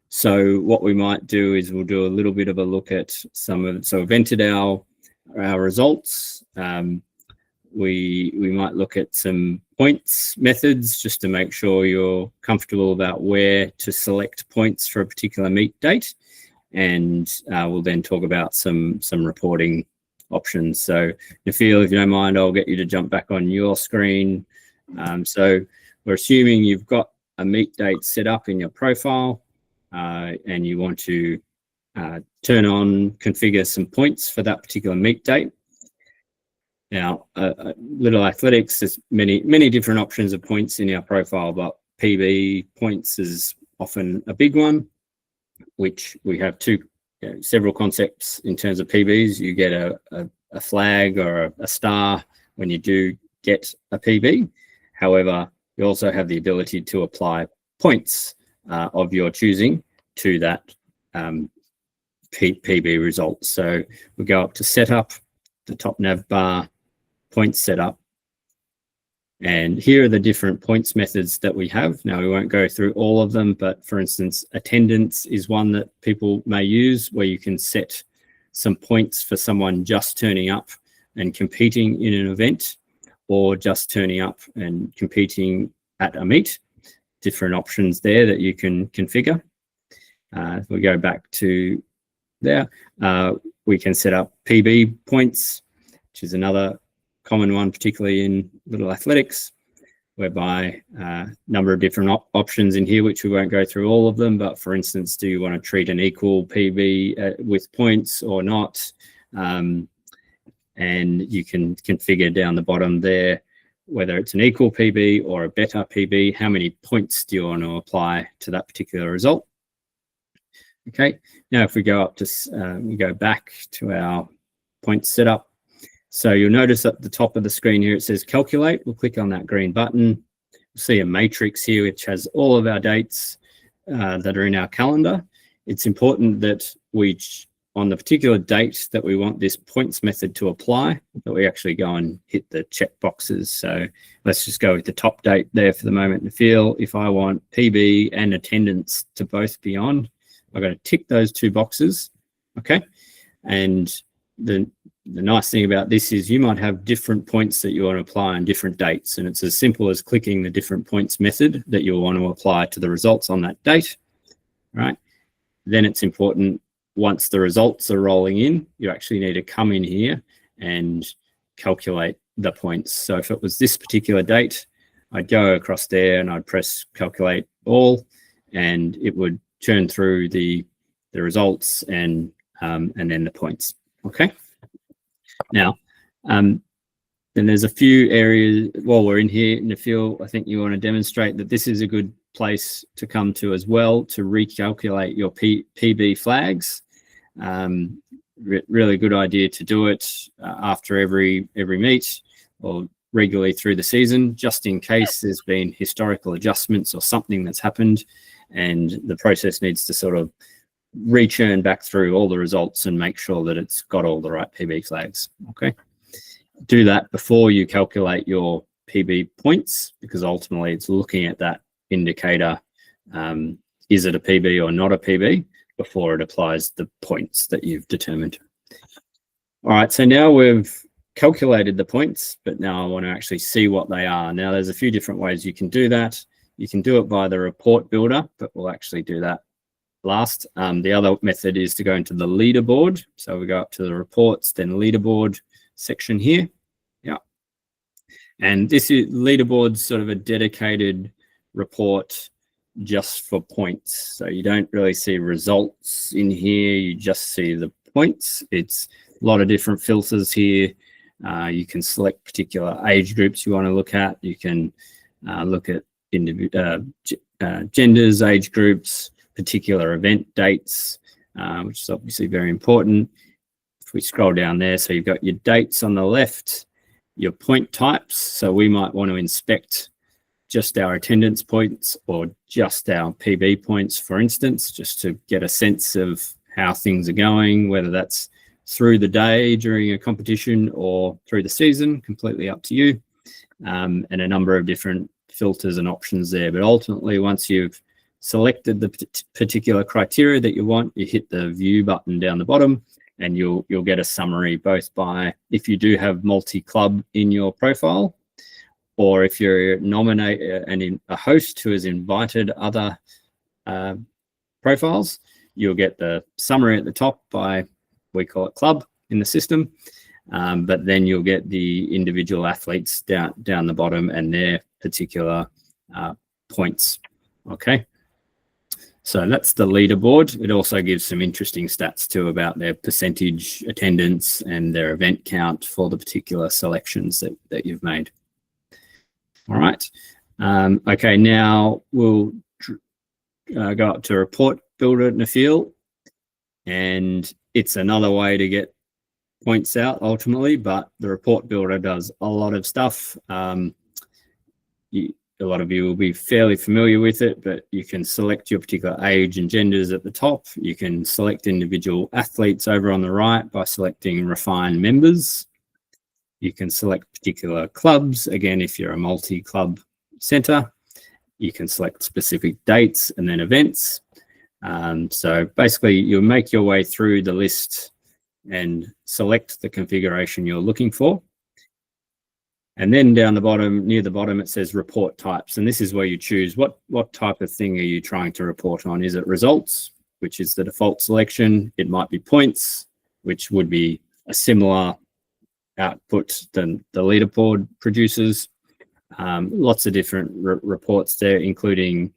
So what we might do is we'll do a little bit of a look at some of it. So we've entered our results. We might look at some points methods just to make sure you're comfortable about where to select points for a particular meet date. And we'll then talk about some reporting options. So Nafeel, if you don't mind, I'll get you to jump back on your screen. So we're assuming you've got a meet date set up in your profile and you want to configure some points for that particular meet date. Now, Little Athletics, there's many different options of points in our profile, but PB points is often a big one, which we have several concepts in terms of PBs. You get a flag or a star when you do get a PB. However, you also have the ability to apply points of your choosing to that PB result. So we go up to setup, the top nav bar, points setup. And here are the different points methods that we have. Now, we won't go through all of them, but for instance, attendance is one that people may use where you can set some points for someone just turning up and competing in an event, or just turning up and competing at a meet. Different options there that you can configure. If we go back to there, we can set up PB points, which is another common one, particularly in Little Athletics, whereby a number of different options in here, which we won't go through all of them. But for instance, do you want to treat an equal PB with points or not? And you can configure down the bottom there whether it's an equal PB or a better PB. How many points do you want to apply to that particular result? Okay, now if we go up to, we go back to our point setup. So you'll notice at the top of the screen here, it says calculate. We'll click on that green button. You'll see a matrix here, which has all of our dates that are in our calendar. It's important that on the particular date that we want this points method to apply, that we actually go and hit the check boxes. So let's just go with the top date there for the moment. If I want PB and attendance to both be on, I've got to tick those two boxes, okay? And the nice thing about this is you might have different points that you want to apply on different dates, and it's as simple as clicking the different points method that you'll want to apply to the results on that date, right? Then it's important, once the results are rolling in, you actually need to come in here and calculate the points. So if it was this particular date, I'd go across there and I'd press calculate all, and it would churn through the results and then the points. Okay. Now, then there's a few areas while we're in here, Nafeel, I think you want to demonstrate that this is a good place to come to as well to recalculate your PB flags. Really good idea to do it after every meet or regularly through the season, just in case there's been historical adjustments or something that's happened and the process needs to sort of rechurn back through all the results and make sure that it's got all the right PB flags. Okay, do that before you calculate your PB points, because ultimately it's looking at that indicator, is it a PB or not a PB, before it applies the points that you've determined. All right, so now we've calculated the points, but now I want to actually see what they are. Now there's a few different ways you can do that. You can do it by the report builder, but we'll actually do that last. The other method is to go into the leaderboard. So we go up to the reports, then leaderboard section here. Yeah. And this is leaderboard, sort of a dedicated report just for points. So you don't really see results in here. You just see the points. It's a lot of different filters here. You can select particular age groups you want to look at. You can look at genders, age groups, particular event dates, which is obviously very important. If we scroll down there, so you've got your dates on the left, your point types. So we might want to inspect just our attendance points or just our PB points, for instance, just to get a sense of how things are going, whether that's through the day during a competition or through the season, completely up to you, and a number of different filters and options there. But ultimately, once you've selected the particular criteria that you want, you hit the view button down the bottom, and you'll get a summary both by if you do have multi-club in your profile, or if you're a host who has invited other profiles, you'll get the summary at the top by, we call it club in the system, but then you'll get the individual athletes down the bottom and their particular points. Okay, so that's the leaderboard. It also gives some interesting stats too about their percentage attendance and their event count for the particular selections that you've made. All right. Okay, now we'll go up to report builder in the field, and it's another way to get points out ultimately, but the report builder does a lot of stuff. A lot of you will be fairly familiar with it, but you can select your particular age and genders at the top. You can select individual athletes over on the right by selecting refine members. You can select particular clubs. Again, if you're a multi-club center, you can select specific dates and then events. So basically you'll make your way through the list and select the configuration you're looking for. And then down the bottom, near the bottom, it says report types. And this is where you choose what type of thing are you trying to report on. Is it results, which is the default selection? It might be points, which would be a similar output than the leaderboard produces. Lots of different reports there, including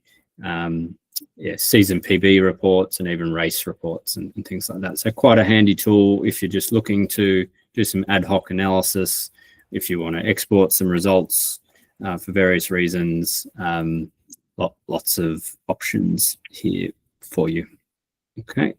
season PB reports and even race reports and things like that. So quite a handy tool if you're just looking to do some ad hoc analysis, if you want to export some results for various reasons. Lots of options here for you. Okay.